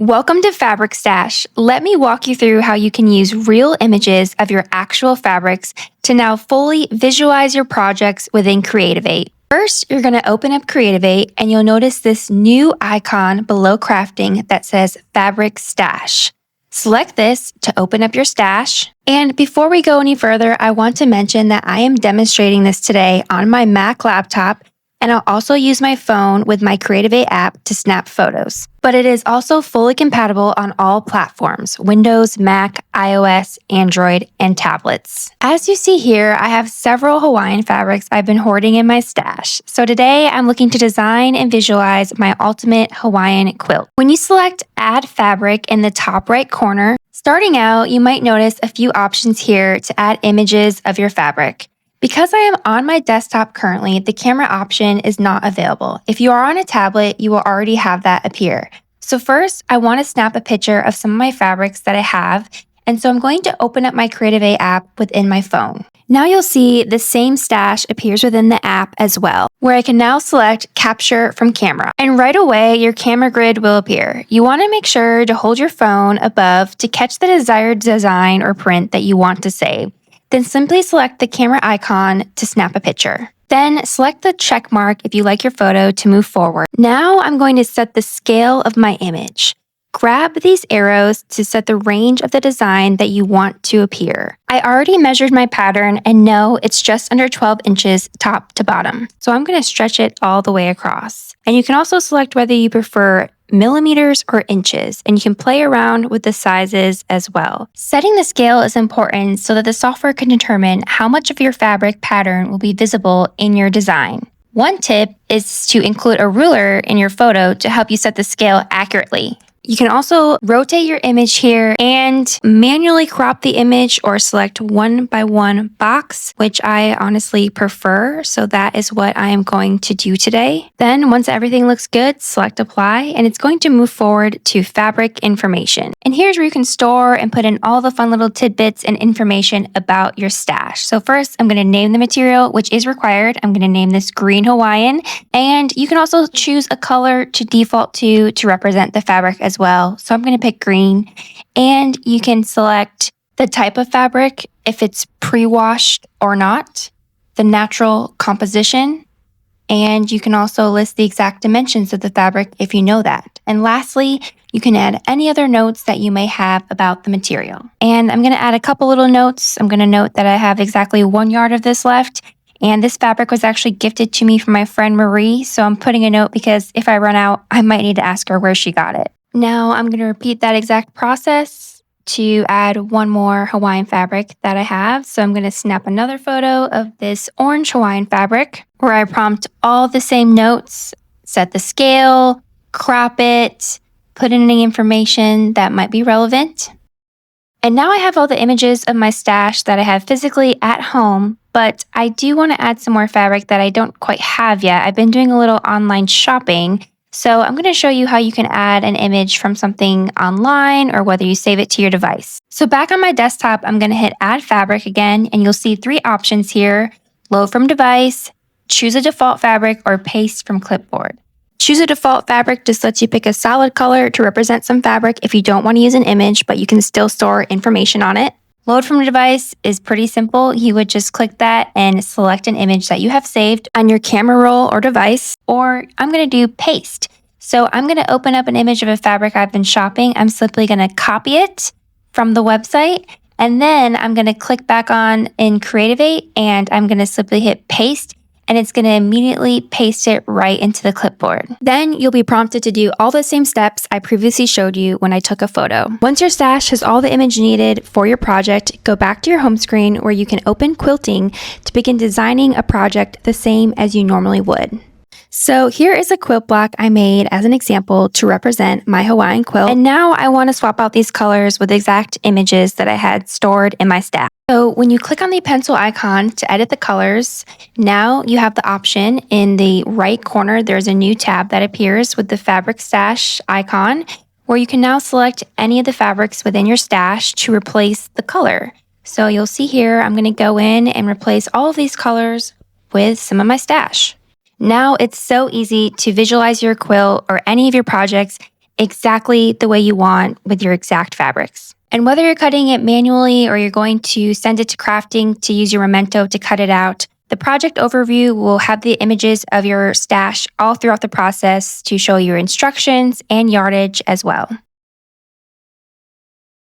Welcome to Fabric Stash. Let me walk you through how you can use real images of your actual fabrics to now fully visualize your projects within CREATIVATE. First, you're going to open up CREATIVATE and you'll notice this new icon below crafting that says Fabric Stash. Select this to open up your stash. And before we go any further, I want to mention that I am demonstrating this today on my Mac laptop, and I'll also use my phone with my CREATIVATE app to snap photos. But it is also fully compatible on all platforms: Windows, Mac, iOS, Android, and tablets. As you see here, I have several Hawaiian fabrics I've been hoarding in my stash. So today I'm looking to design and visualize my ultimate Hawaiian quilt. When you select Add Fabric in the top right corner, starting out, you might notice a few options here to add images of your fabric. Because I am on my desktop currently, the camera option is not available. If you are on a tablet, you will already have that appear. So first, I want to snap a picture of some of my fabrics that I have, and so I'm going to open up my CREATIVATE app within my phone. Now you'll see the same stash appears within the app as well, where I can now select Capture from Camera. And right away, your camera grid will appear. You want to make sure to hold your phone above to catch the desired design or print that you want to save. Then simply select the camera icon to snap a picture. Then select the check mark if you like your photo to move forward. Now I'm going to set the scale of my image. Grab these arrows to set the range of the design that you want to appear. I already measured my pattern and know it's just under 12 inches top to bottom. So I'm going to stretch it all the way across. And you can also select whether you prefer millimeters or inches, and you can play around with the sizes as well. Setting the scale is important so that the software can determine how much of your fabric pattern will be visible in your design. One tip is to include a ruler in your photo to help you set the scale accurately. You can also rotate your image here and manually crop the image or select 1x1 box, which I honestly prefer. So that is what I am going to do today. Then once everything looks good, select apply, and it's going to move forward to fabric information. And here's where you can store and put in all the fun little tidbits and information about your stash. So first, I'm going to name the material, which is required. I'm going to name this green Hawaiian, and you can also choose a color to default to represent the fabric as well. So I'm going to pick green, and you can select the type of fabric, if it's pre-washed or not, the natural composition, and you can also list the exact dimensions of the fabric if you know that. And lastly, you can add any other notes that you may have about the material. And I'm going to add a couple little notes. I'm going to note that I have exactly 1 yard of this left. And this fabric was actually gifted to me from my friend Marie. So I'm putting a note because if I run out, I might need to ask her where she got it. Now I'm going to repeat that exact process to add one more Hawaiian fabric that I have. So I'm going to snap another photo of this orange Hawaiian fabric where I prompt all the same notes, set the scale, crop it, put in any information that might be relevant. And now I have all the images of my stash that I have physically at home, but I do want to add some more fabric that I don't quite have yet. I've been doing a little online shopping, so I'm going to show you how you can add an image from something online or whether you save it to your device. So back on my desktop, I'm going to hit Add Fabric again, and you'll see 3 options here: Load from Device, Choose a Default Fabric, or Paste from Clipboard. Choose a default fabric just lets you pick a solid color to represent some fabric if you don't want to use an image, but you can still store information on it. Load from a device is pretty simple. You would just click that and select an image that you have saved on your camera roll or device. Or I'm going to do paste. So I'm going to open up an image of a fabric I've been shopping. I'm simply going to copy it from the website. And then I'm going to click back on in CREATIVATE, and I'm going to simply hit paste. And it's going to immediately paste it right into the clipboard. Then you'll be prompted to do all the same steps I previously showed you when I took a photo. Once your stash has all the image needed for your project, go back to your home screen where you can open quilting to begin designing a project the same as you normally would. So here is a quilt block I made as an example to represent my Hawaiian quilt. And now I want to swap out these colors with exact images that I had stored in my stash. So when you click on the pencil icon to edit the colors, now you have the option in the right corner. There's a new tab that appears with the fabric stash icon, where you can now select any of the fabrics within your stash to replace the color. So you'll see here, I'm going to go in and replace all of these colors with some of my stash. Now it's so easy to visualize your quilt or any of your projects exactly the way you want with your exact fabrics. And whether you're cutting it manually or you're going to send it to crafting to use your memento to cut it out, the project overview will have the images of your stash all throughout the process to show your instructions and yardage as well.